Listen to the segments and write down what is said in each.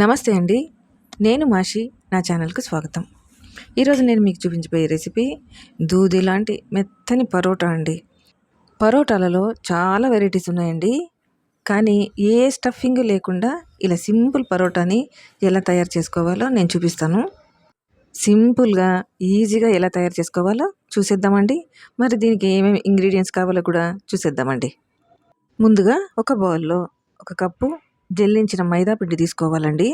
నమస్తే అండి. నేను మాషి. నా ఛానల్‌కి స్వాగతం. ఈరోజు నేను మీకు చూపించబోయే రెసిపీ దూది లాంటి మెత్తని పరోటా అండి. పరోటాలలో చాలా వెరైటీస్ ఉన్నాయండి. కానీ ఏ స్టఫింగ్ లేకుండా ఇలా సింపుల్ పరోటాని ఎలా తయారు చేసుకోవాలో నేను చూపిస్తాను. సింపుల్‌గా, ఈజీగా ఎలా తయారు చేసుకోవాలో చూసేద్దామండి. మరి దీనికి ఏమేమి ఇంగ్రీడియెంట్స్ కావాలో కూడా చూసేద్దామండి. ముందుగా ఒక బౌల్‌లో ఒక కప్పు జల్లించిన మైదా పిండి తీసుకోవాలండి.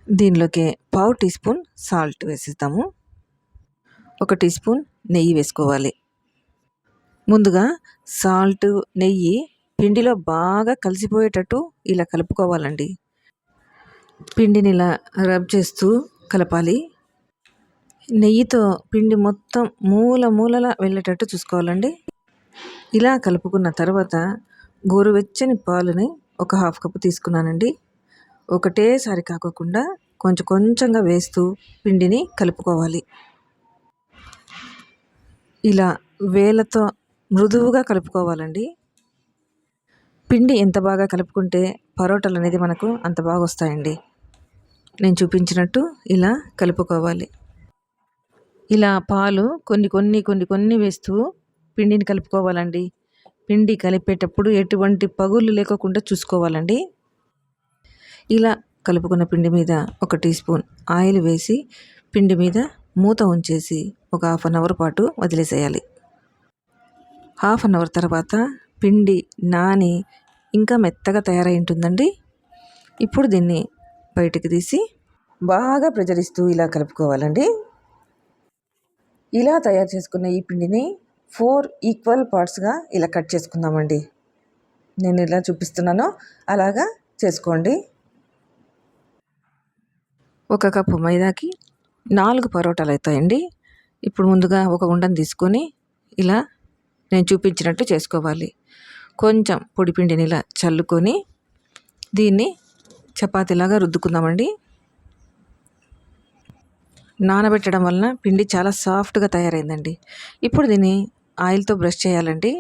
దీనిలోకి పావు టీ స్పూన్ సాల్ట్ వేసేద్దాము. 1 టీ స్పూన్ నెయ్యి వేసుకోవాలి. ముందుగా సాల్ట్, నెయ్యి పిండిలో బాగా కలిసిపోయేటట్టు ఇలా కలుపుకోవాలండి. పిండిని ఇలా రబ్ చేస్తూ కలపాలి. నెయ్యితో పిండి మొత్తం మూలల వెళ్ళేటట్టు చూసుకోవాలండి. ఇలా కలుపుకున్న తర్వాత గోరువెచ్చని పాలని ఒక హాఫ్ కప్పు తీసుకున్నానండి. ఒకటేసారి కాకోకుండా కొంచెంగా వేస్తూ పిండిని కలుపుకోవాలి. ఇలా వేళ్ళతో మృదువుగా కలుపుకోవాలండి. పిండి ఎంత బాగా కలుపుకుంటే పరోటాలు అనేది మనకు అంత బాగా వస్తాయండి. నేను చూపించినట్టు ఇలా కలుపుకోవాలి. ఇలా పాలు కొన్ని వేస్తూ పిండిని కలుపుకోవాలండి. పిండి కలిపేటప్పుడు ఎటువంటి పగుళ్ళు లేకుండా చూసుకోవాలండి. ఇలా కలుపుకున్న పిండి మీద 1 టీ స్పూన్ ఆయిల్ వేసి పిండి మీద మూత ఉంచేసి ఒక హాఫ్ అన్ అవర్ పాటు వదిలేసేయాలి. హాఫ్ అన్ అవర్ తర్వాత పిండి నాని ఇంకా మెత్తగా తయారై ఉంటుందండి. ఇప్పుడు దీన్ని బయటికి తీసి బాగా ప్రెజర్ ఇస్తూ ఇలా కలుపుకోవాలండి. ఇలా తయారు చేసుకున్న ఈ పిండిని 4 ఈక్వల్ పార్ట్స్గా ఇలా కట్ చేసుకుందామండి. నేను ఇలా చూపిస్తున్నానో అలాగా చేసుకోండి. 1 కప్పు మైదాకి 4 పరోటాలు అవుతాయండి. ఇప్పుడు ముందుగా ఒక ఉండను తీసుకొని ఇలా నేను చూపించినట్టు చేసుకోవాలి. కొంచెం పొడి పిండిని ఇలా చల్లుకొని దీన్ని చపాతీలాగా రుద్దుకుందామండి. నానబెట్టడం వలన పిండి చాలా సాఫ్ట్గా తయారైందండి. ఇప్పుడు దీన్ని ఆయిల్తో బ్రష్ చేయాలండి.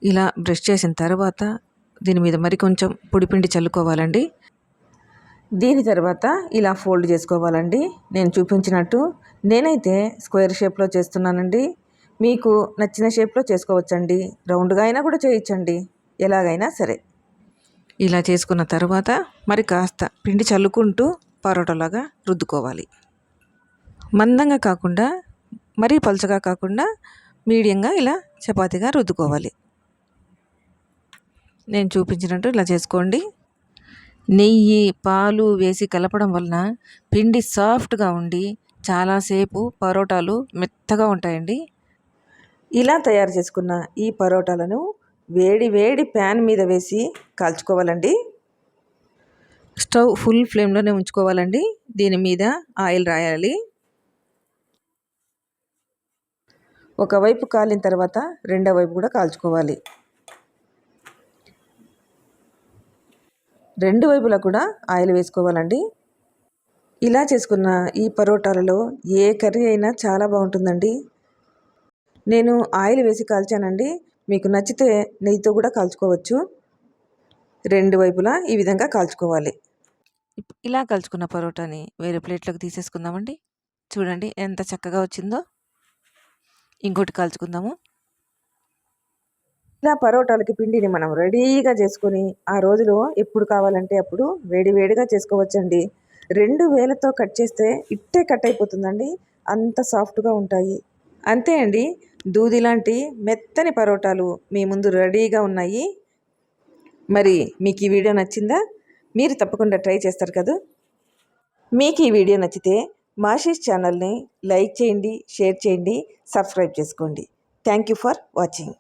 ఇలా బ్రష్ చేసిన తర్వాత దీని మీద మరి కొంచెం పొడిపిండి చల్లుకోవాలండి. దీని తర్వాత ఇలా ఫోల్డ్ చేసుకోవాలండి. నేను చూపించినట్టు నేనైతే స్క్వేర్ షేప్లో చేస్తున్నానండి. మీకు నచ్చిన షేప్లో చేసుకోవచ్చండి. రౌండ్గా అయినా కూడా చేయొచ్చండి. ఎలాగైనా సరే. ఇలా చేసుకున్న తర్వాత మరి కాస్త పిండి చల్లుకుంటూ పరోటాలాగా రుద్దుకోవాలి. మందంగా కాకుండా మరీ పలుచగా కాకుండా మీడియంగా ఇలా చపాతీగా రుద్దుకోవాలి. నేను చూపించినట్టు ఇలా చేసుకోండి. నెయ్యి, పాలు వేసి కలపడం వలన పిండి సాఫ్ట్గా ఉండి చాలాసేపు పరోటాలు మెత్తగా ఉంటాయండి. ఇలా తయారు చేసుకున్న ఈ పరోటాలను వేడి ప్యాన్ మీద వేసి కాల్చుకోవాలండి. స్టవ్ ఫుల్ ఫ్లేమ్లోనే ఉంచుకోవాలండి. దీని మీద ఆయిల్ రాయాలి. ఒకవైపు కాలిన తర్వాత రెండో వైపు కూడా కాల్చుకోవాలి. రెండు వైపులా కూడా ఆయిల్ వేసుకోవాలండి. ఇలా చేసుకున్న ఈ పరోటాలలో ఏ కర్రీ అయినా చాలా బాగుంటుందండి. నేను ఆయిల్ వేసి కాల్చానండి. మీకు నచ్చితే నెయ్యితో కూడా కాల్చుకోవచ్చు. రెండు వైపులా ఈ విధంగా కాల్చుకోవాలి. ఇలా కాల్చుకున్న పరోటాని వేరే ప్లేట్లోకి తీసేసుకుందామండి. చూడండి ఎంత చక్కగా వచ్చిందో. ఇంకోటి కాల్చుకుందాము. ఇలా పరోటాలకి పిండిని మనం రెడీగా చేసుకొని ఆ రోజులో ఎప్పుడు కావాలంటే అప్పుడు వేడిగా చేసుకోవచ్చండి. 2 వేలతో కట్ చేస్తే ఇట్టే కట్ అయిపోతుందండి. అంత సాఫ్ట్గా ఉంటాయి. అంతే అండి, దూది లాంటి మెత్తని పరోటాలు మీ ముందు రెడీగా ఉన్నాయి. మరి మీకు ఈ వీడియో నచ్చిందా? మీరు తప్పకుండా ట్రై చేస్తారు కదా. మీకు ఈ వీడియో నచ్చితే మాషీస్ ఛానల్ని లైక్ చేయండి, షేర్ చేయండి, సబ్స్క్రైబ్ చేసుకోండి. Thank you for watching.